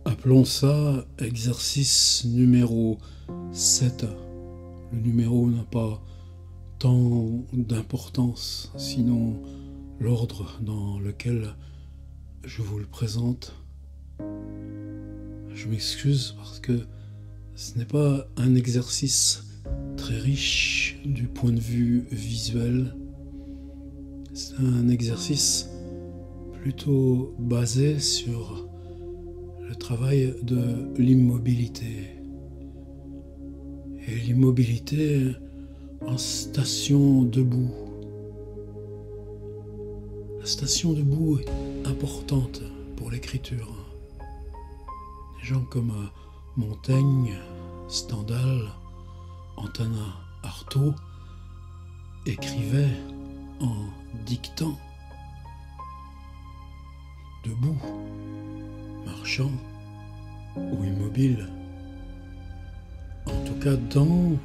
Appelons ça exercice numéro 7. Le numéro n'a pas tant d'importance, sinon l'ordre dans lequel je vous le présente. Je m'excuse parce que ce n'est pas un exercice très riche du point de vue visuel. C'est un exercice plutôt basé sur le travail de l'immobilité. Et l'immobilité en station debout. La station debout est importante pour l'écriture. Des gens comme Montaigne, Stendhal, Antonin Artaud écrivaient en dictant, debout, marchant ou immobile. En tout cas, dans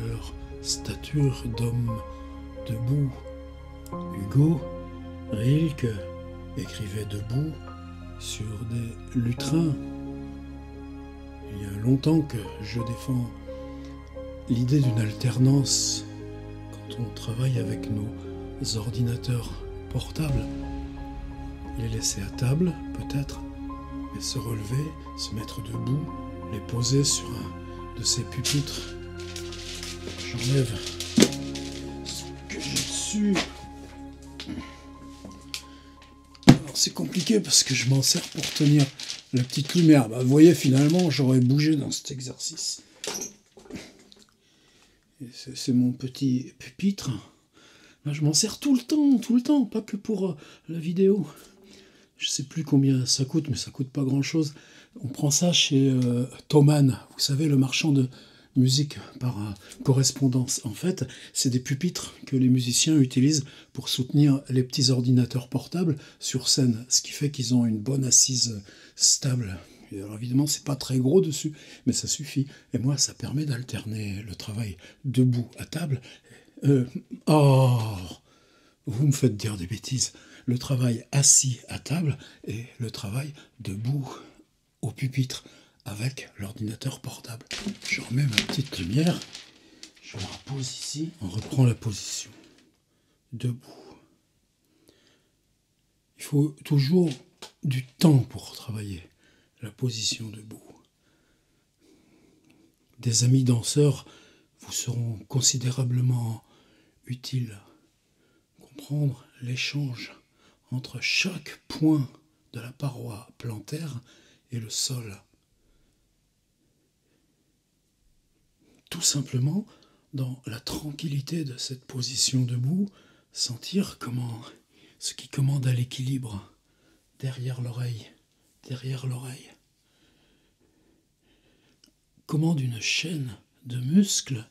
leur stature d'homme debout. Hugo, Rilke écrivait debout sur des lutrins. Il y a longtemps que je défends l'idée d'une alternance quand on travaille avec nos ordinateurs portables. Les laisser à table, peut-être, mais se relever, se mettre debout, les poser sur un de ces pupitres. J'enlève ce que j'ai dessus. Alors c'est compliqué parce que je m'en sers pour tenir la petite lumière. Vous voyez, finalement, j'aurais bougé dans cet exercice. C'est mon petit pupitre. Là, je m'en sers tout le temps, pas que pour la vidéo. Je sais plus combien ça coûte, mais ça coûte pas grand-chose. On prend ça chez Thomann, vous savez, le marchand de musique par correspondance. En fait, c'est des pupitres que les musiciens utilisent pour soutenir les petits ordinateurs portables sur scène, ce qui fait qu'ils ont une bonne assise stable. Et alors évidemment, c'est pas très gros dessus, mais ça suffit. Et moi, ça permet d'alterner le travail debout à table. Vous me faites dire des bêtises. Le travail assis à table et le travail debout au pupitre avec l'ordinateur portable. Je remets ma petite lumière, je la repose ici, on reprend la position. Debout. Il faut toujours du temps pour travailler la position debout. Des amis danseurs vous seront considérablement utiles. Comprendre l'échange entre chaque point de la paroi plantaire et le sol. Tout simplement, dans la tranquillité de cette position debout, sentir comment ce qui commande à l'équilibre derrière l'oreille, commande une chaîne de muscles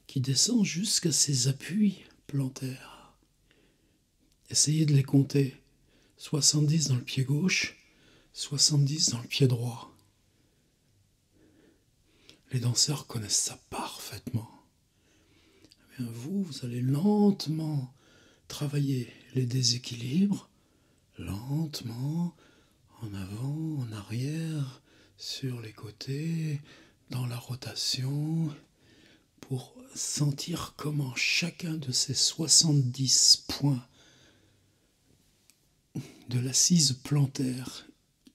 qui descend jusqu'à ses appuis plantaires. Essayez de les compter. 70 dans le pied gauche, 70 dans le pied droit. Les danseurs connaissent ça parfaitement. Eh bien, vous allez lentement travailler les déséquilibres, lentement, en avant, en arrière, sur les côtés, dans la rotation, pour sentir comment chacun de ces 70 points de l'assise plantaire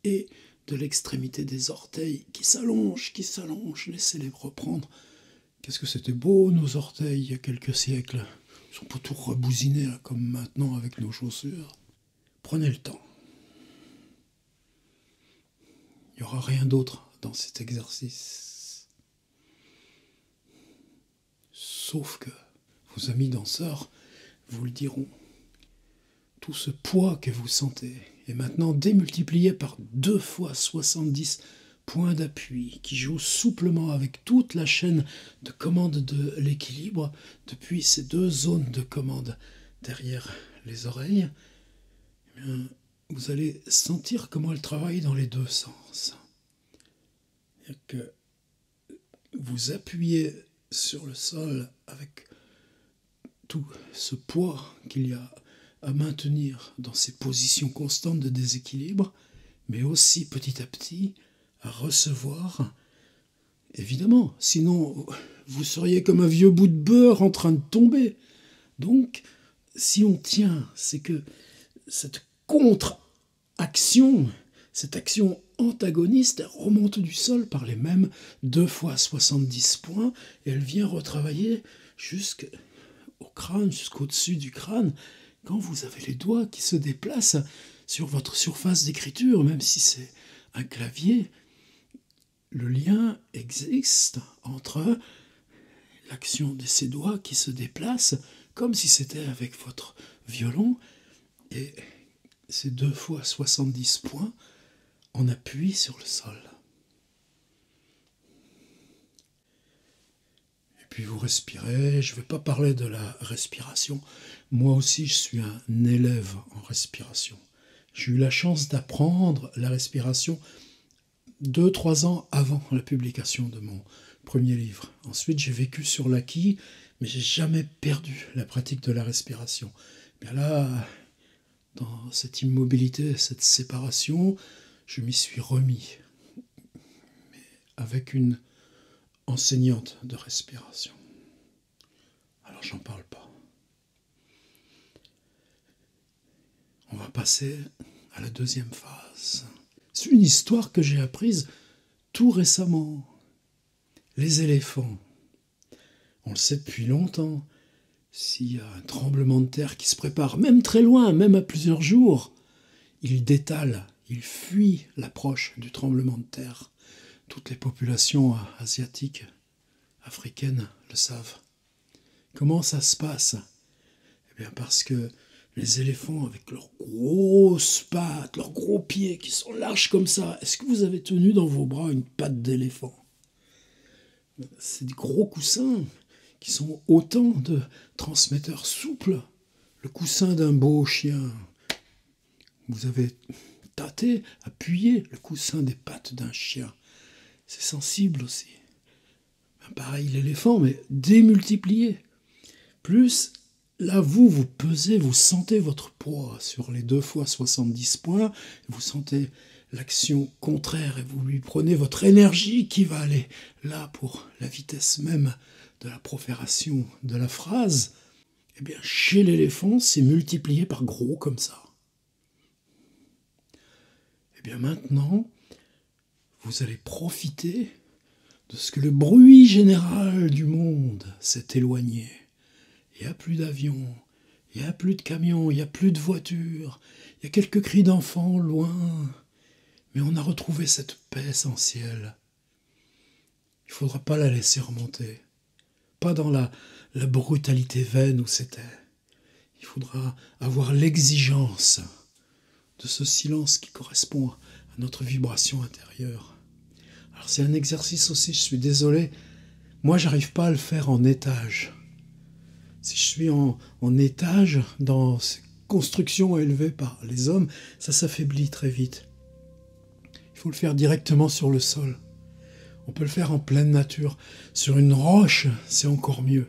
et de l'extrémité des orteils qui s'allongent, laissez-les reprendre. Qu'est-ce que c'était beau nos orteils il y a quelques siècles. Ils sont pas tout rebousinés là, comme maintenant avec nos chaussures. Prenez le temps. Il n'y aura rien d'autre dans cet exercice. Sauf que vos amis danseurs vous le diront. Tout ce poids que vous sentez est maintenant démultiplié par 2 fois 70 points d'appui qui jouent souplement avec toute la chaîne de commande de l'équilibre depuis ces 2 zones de commande derrière les oreilles. Eh bien, vous allez sentir comment elle travaille dans les 2 sens. C'est-à-dire que vous appuyez sur le sol avec tout ce poids qu'il y a à maintenir dans ces positions constantes de déséquilibre, mais aussi petit à petit à recevoir. Évidemment, sinon vous seriez comme un vieux bout de beurre en train de tomber. Donc, si on tient, c'est que cette contre-action, cette action antagoniste, elle remonte du sol par les mêmes 2 fois 70 points et elle vient retravailler jusqu'au crâne, jusqu'au-dessus du crâne, quand vous avez les doigts qui se déplacent sur votre surface d'écriture, même si c'est un clavier, le lien existe entre l'action de ces doigts qui se déplacent comme si c'était avec votre violon et ces 2 fois 70 points en appui sur le sol. Et puis vous respirez, je ne vais pas parler de la respiration. Moi aussi, je suis un élève en respiration. J'ai eu la chance d'apprendre la respiration 2-3 ans avant la publication de mon premier livre. Ensuite, j'ai vécu sur l'acquis, mais j'ai jamais perdu la pratique de la respiration. Bien là, dans cette immobilité, cette séparation, je m'y suis remis, mais avec une enseignante de respiration. Alors j'en parle pas. On va passer à la deuxième phase. C'est une histoire que j'ai apprise tout récemment. Les éléphants. On le sait depuis longtemps. S'il y a un tremblement de terre qui se prépare, même très loin, même à plusieurs jours, ils détalent, ils fuient l'approche du tremblement de terre. Toutes les populations asiatiques, africaines le savent. Comment ça se passe? Eh bien parce que les éléphants, avec leurs grosses pattes, leurs gros pieds qui sont larges comme ça, est-ce que vous avez tenu dans vos bras une patte d'éléphant? C'est des gros coussins qui sont autant de transmetteurs souples. Le coussin d'un beau chien. Vous avez tâté, appuyé le coussin des pattes d'un chien. C'est sensible aussi. Pareil l'éléphant, mais démultiplié. Plus, là, vous pesez, vous sentez votre poids sur les 2 fois 70 points, vous sentez l'action contraire et vous lui prenez votre énergie qui va aller là pour la vitesse même de la profération de la phrase. Eh bien, chez l'éléphant, c'est multiplié par gros comme ça. Eh bien, maintenant, vous allez profiter de ce que le bruit général du monde s'est éloigné. Il n'y a plus d'avions, il n'y a plus de camions, il n'y a plus de voitures, il y a quelques cris d'enfants loin, mais on a retrouvé cette paix essentielle. Il ne faudra pas la laisser remonter, pas dans la brutalité vaine où c'était. Il faudra avoir l'exigence de ce silence qui correspond à notre vibration intérieure. Alors c'est un exercice aussi, je suis désolé, moi j'arrive pas à le faire en étage. Si je suis en étage, dans ces constructions élevées par les hommes, ça s'affaiblit très vite. Il faut le faire directement sur le sol. On peut le faire en pleine nature. Sur une roche, c'est encore mieux.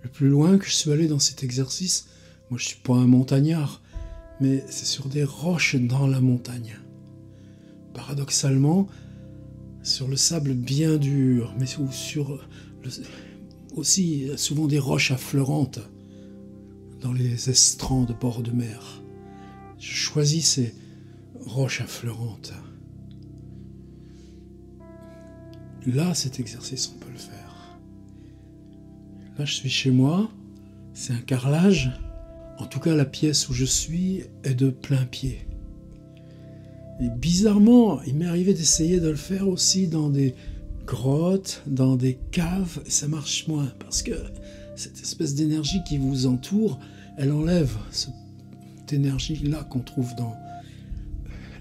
Le plus loin que je suis allé dans cet exercice, moi je ne suis pas un montagnard, mais c'est sur des roches dans la montagne. Paradoxalement, sur le sable bien dur, mais sur aussi souvent des roches affleurantes dans les estrans de bord de mer. Je choisis ces roches affleurantes. Là, cet exercice, on peut le faire. Là, je suis chez moi, c'est un carrelage. En tout cas, la pièce où je suis est de plein pied. Et bizarrement, il m'est arrivé d'essayer de le faire aussi dans des grottes, dans des caves, et ça marche moins, parce que cette espèce d'énergie qui vous entoure, elle enlève cette énergie-là qu'on trouve dans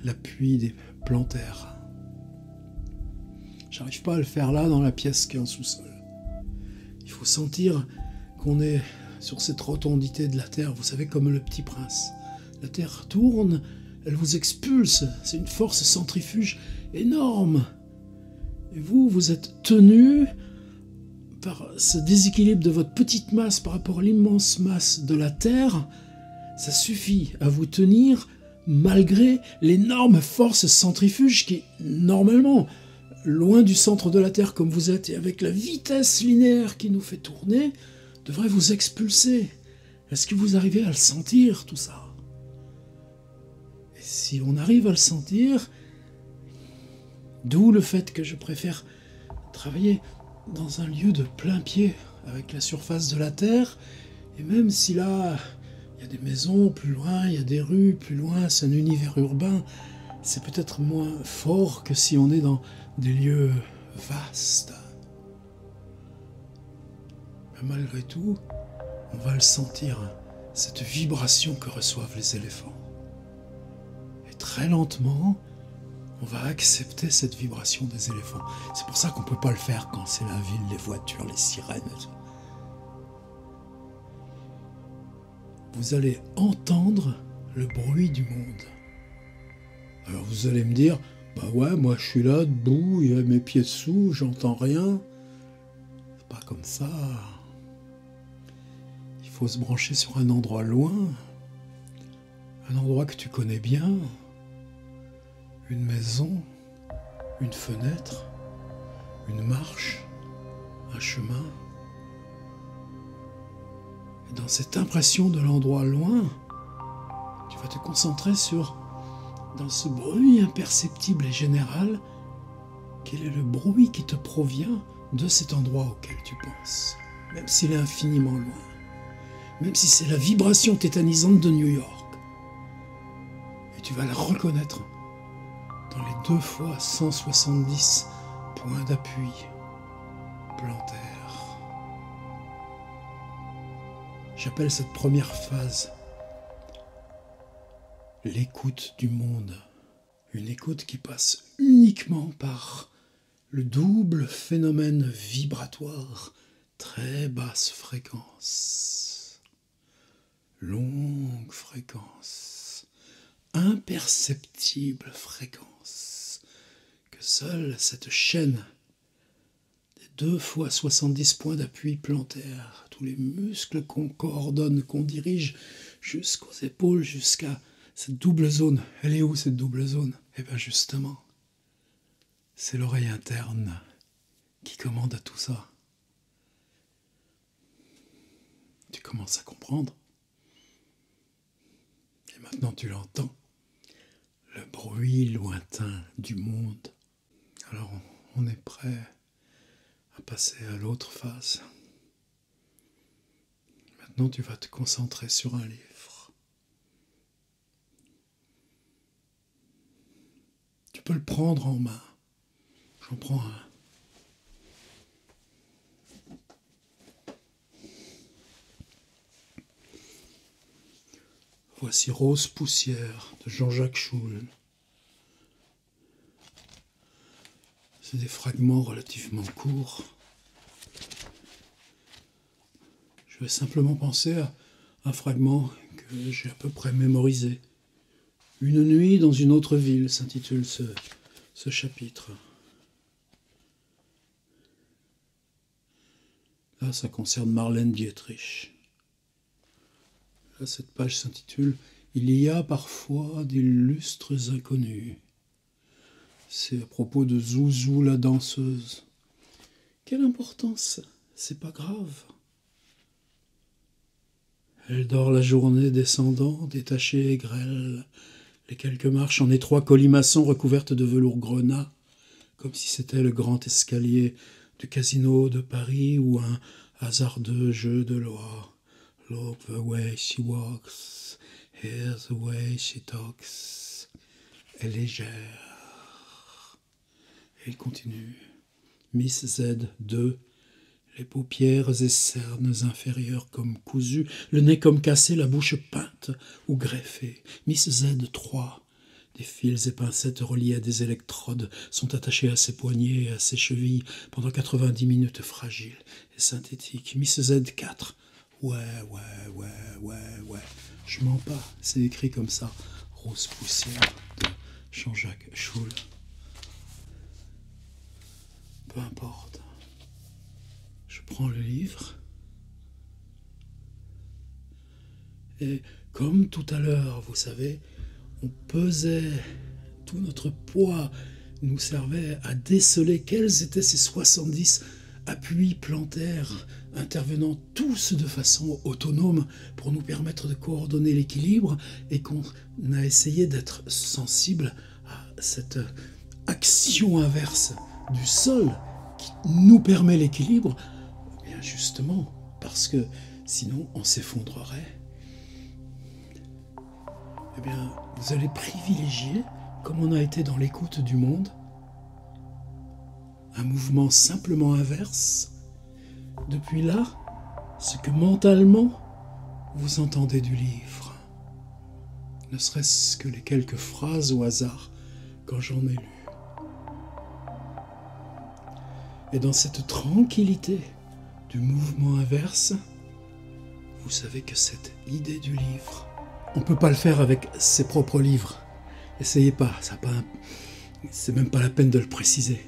l'appui des plantaires. J'arrive pas à le faire là, dans la pièce qui est en sous-sol. Il faut sentir qu'on est sur cette rotondité de la Terre, vous savez, comme le Petit Prince. La Terre tourne, elle vous expulse, c'est une force centrifuge énorme. Et vous êtes tenu par ce déséquilibre de votre petite masse par rapport à l'immense masse de la Terre. Ça suffit à vous tenir malgré l'énorme force centrifuge qui, normalement, loin du centre de la Terre comme vous êtes, et avec la vitesse linéaire qui nous fait tourner, devrait vous expulser. Est-ce que vous arrivez à le sentir, tout ça? Et si on arrive à le sentir, d'où le fait que je préfère travailler dans un lieu de plein pied, avec la surface de la Terre, et même si là, il y a des maisons plus loin, il y a des rues plus loin, c'est un univers urbain, c'est peut-être moins fort que si on est dans des lieux vastes. Mais malgré tout, on va le sentir, cette vibration que reçoivent les éléphants. Et très lentement, on va accepter cette vibration des éléphants. C'est pour ça qu'on ne peut pas le faire quand c'est la ville, les voitures, les sirènes. Vous allez entendre le bruit du monde. Alors vous allez me dire, bah ouais, moi je suis là, debout, il y a mes pieds dessous, j'entends rien. C'est pas comme ça. Il faut se brancher sur un endroit loin, un endroit que tu connais bien, une maison, une fenêtre, une marche, un chemin. Et dans cette impression de l'endroit loin, tu vas te concentrer dans ce bruit imperceptible et général, quel est le bruit qui te provient de cet endroit auquel tu penses, même s'il est infiniment loin, même si c'est la vibration tétanisante de New York. Et tu vas la reconnaître dans les 2 fois 170 points d'appui plantaires. J'appelle cette première phase l'écoute du monde. Une écoute qui passe uniquement par le double phénomène vibratoire, très basse fréquence, longue fréquence, imperceptible fréquence, que seule cette chaîne des 2 fois 70 points d'appui plantaires, tous les muscles qu'on coordonne, qu'on dirige jusqu'aux épaules, jusqu'à cette double zone. Elle est où cette double zone? Eh bien justement, c'est l'oreille interne qui commande à tout ça. Tu commences à comprendre. Et maintenant tu l'entends, le bruit lointain du monde. Alors on est prêt à passer à l'autre phase. Maintenant tu vas te concentrer sur un livre. Tu peux le prendre en main. J'en prends un. Voici Rose poussière de Jean-Jacques Schul. C'est des fragments relativement courts. Je vais simplement penser à un fragment que j'ai à peu près mémorisé. Une nuit dans une autre ville s'intitule ce chapitre. Là, ça concerne Marlène Dietrich. Là, cette page s'intitule « Il y a parfois des lustres inconnus ». C'est à propos de Zouzou la danseuse. Quelle importance, c'est pas grave. Elle dort la journée descendant, détachée et grêle, les quelques marches en étroits colimaçons recouvertes de velours grenat, comme si c'était le grand escalier du casino de Paris ou un hasardeux jeu de loi. Look the way she walks, hear the way she talks. Elle est légère. Et il continue. Miss Z2, les paupières et cernes inférieures comme cousues, le nez comme cassé, la bouche peinte ou greffée. Miss Z3, des fils et pincettes reliés à des électrodes sont attachés à ses poignets et à ses chevilles pendant 90 minutes fragiles et synthétiques. Miss Z4, ouais, je mens pas, c'est écrit comme ça. Rose poussière de Jean-Jacques Schul. Peu importe. Je prends le livre et comme tout à l'heure, vous savez, on pesait, tout notre poids nous servait à déceler quels étaient ces 70 appuis plantaires intervenant tous de façon autonome pour nous permettre de coordonner l'équilibre, et qu'on a essayé d'être sensible à cette action inverse du sol qui nous permet l'équilibre, bien justement parce que sinon on s'effondrerait. Eh bien, vous allez privilégier, comme on a été dans l'écoute du monde, un mouvement simplement inverse. Depuis là, ce que mentalement vous entendez du livre, ne serait-ce que les quelques phrases au hasard quand j'en ai lu. Et dans cette tranquillité du mouvement inverse, vous savez que cette idée du livre, on ne peut pas le faire avec ses propres livres. Essayez pas, c'est même pas la peine de le préciser.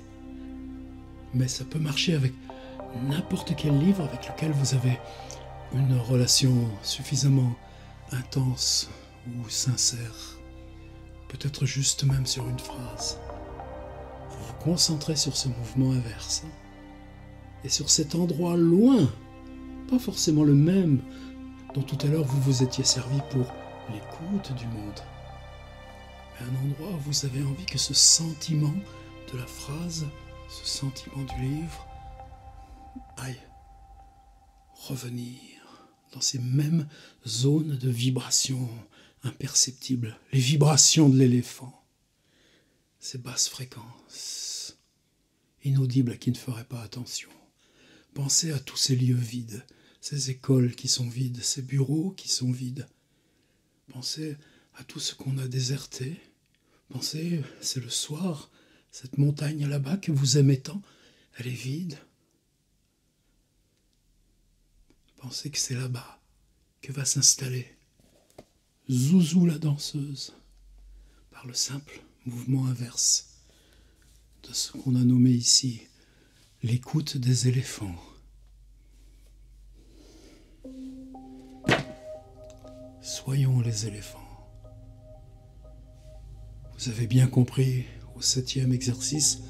Mais ça peut marcher avec n'importe quel livre avec lequel vous avez une relation suffisamment intense ou sincère. Peut-être juste même sur une phrase. Vous vous concentrez sur ce mouvement inverse. Et sur cet endroit loin, pas forcément le même dont tout à l'heure vous vous étiez servi pour l'écoute du monde, mais un endroit où vous avez envie que ce sentiment de la phrase, ce sentiment du livre, aille revenir dans ces mêmes zones de vibration imperceptibles, les vibrations de l'éléphant, ces basses fréquences, inaudibles à qui ne ferait pas attention. Pensez à tous ces lieux vides, ces écoles qui sont vides, ces bureaux qui sont vides. Pensez à tout ce qu'on a déserté. Pensez, c'est le soir, cette montagne là-bas que vous aimez tant, elle est vide. Pensez que c'est là-bas que va s'installer Zouzou la danseuse, par le simple mouvement inverse de ce qu'on a nommé ici l'écoute des éléphants. Soyons les éléphants. Vous avez bien compris au 7e exercice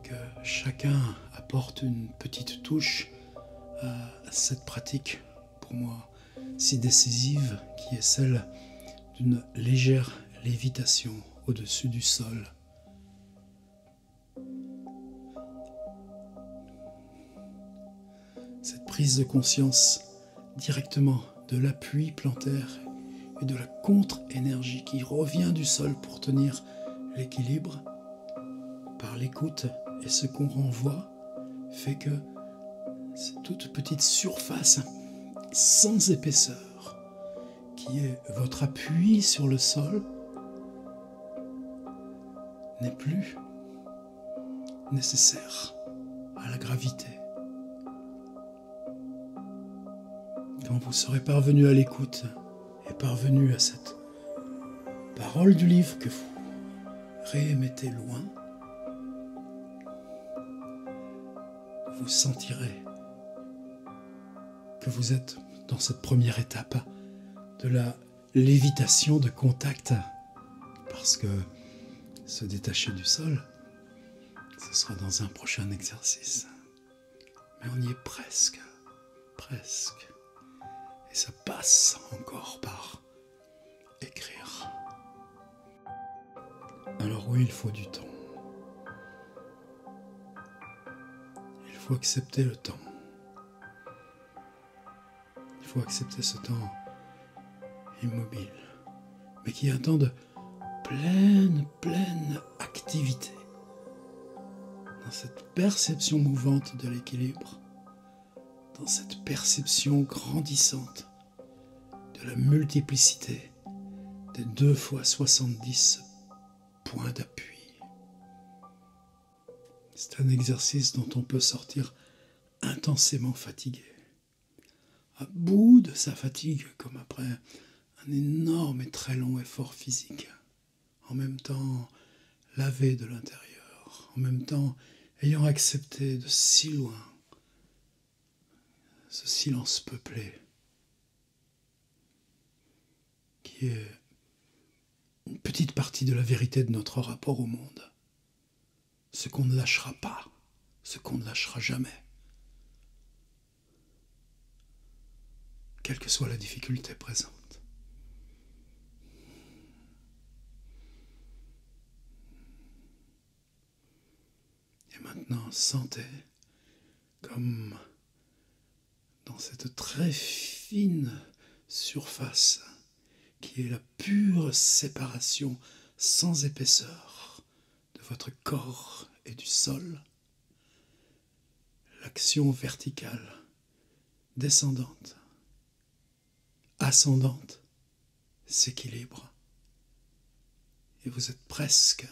que chacun apporte une petite touche à cette pratique, pour moi, si décisive, qui est celle d'une légère lévitation au-dessus du sol. Cette prise de conscience directement de l'appui plantaire et de la contre-énergie qui revient du sol pour tenir l'équilibre, par l'écoute et ce qu'on renvoie, fait que cette toute petite surface sans épaisseur, qui est votre appui sur le sol, n'est plus nécessaire à la gravité. Quand vous serez parvenu à l'écoute et parvenu à cette parole du livre que vous réémettez loin, vous sentirez que vous êtes dans cette première étape de la lévitation de contact, parce que se détacher du sol, ce sera dans un prochain exercice. Mais on y est presque. Et ça passe encore par écrire. Alors oui, il faut du temps. Il faut accepter le temps. Il faut accepter ce temps immobile, mais qui est un temps de pleine activité. Dans cette perception mouvante de l'équilibre, dans cette perception grandissante de la multiplicité des 2 fois 70 points d'appui. C'est un exercice dont on peut sortir intensément fatigué, à bout de sa fatigue, comme après un énorme et très long effort physique, en même temps lavé de l'intérieur, en même temps ayant accepté de si loin ce silence peuplé qui est une petite partie de la vérité de notre rapport au monde. Ce qu'on ne lâchera pas, ce qu'on ne lâchera jamais. Quelle que soit la difficulté présente. Et maintenant, sentez comme dans cette très fine surface qui est la pure séparation sans épaisseur de votre corps et du sol, l'action verticale, descendante, ascendante, s'équilibre. Et vous êtes presque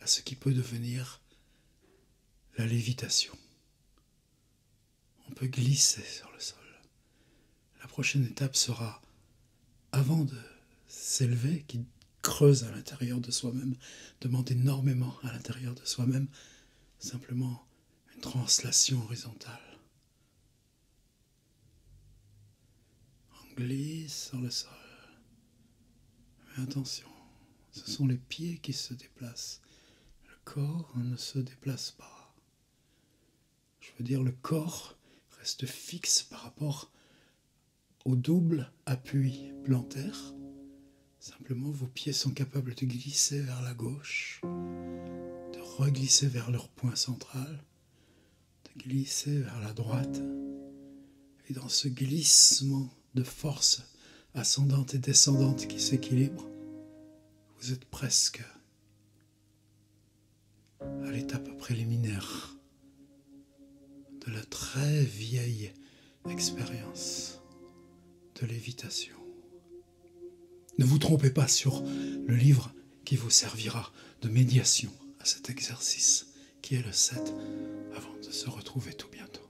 à ce qui peut devenir la lévitation. On peut glisser sur le sol. La prochaine étape sera, avant de s'élever, qui creuse à l'intérieur de soi-même, demande énormément à l'intérieur de soi-même, simplement une translation horizontale. On glisse sur le sol. Mais attention, ce sont les pieds qui se déplacent. Le corps ne se déplace pas. Je veux dire, le corps reste fixe par rapport au double appui plantaire. Simplement, vos pieds sont capables de glisser vers la gauche, de reglisser vers leur point central, de glisser vers la droite. Et dans ce glissement de force ascendante et descendante qui s'équilibre, vous êtes presque à l'étape préliminaire de la très vieille expérience de lévitation. Ne vous trompez pas sur le livre qui vous servira de médiation à cet exercice qui est le 7 avant de se retrouver tout bientôt.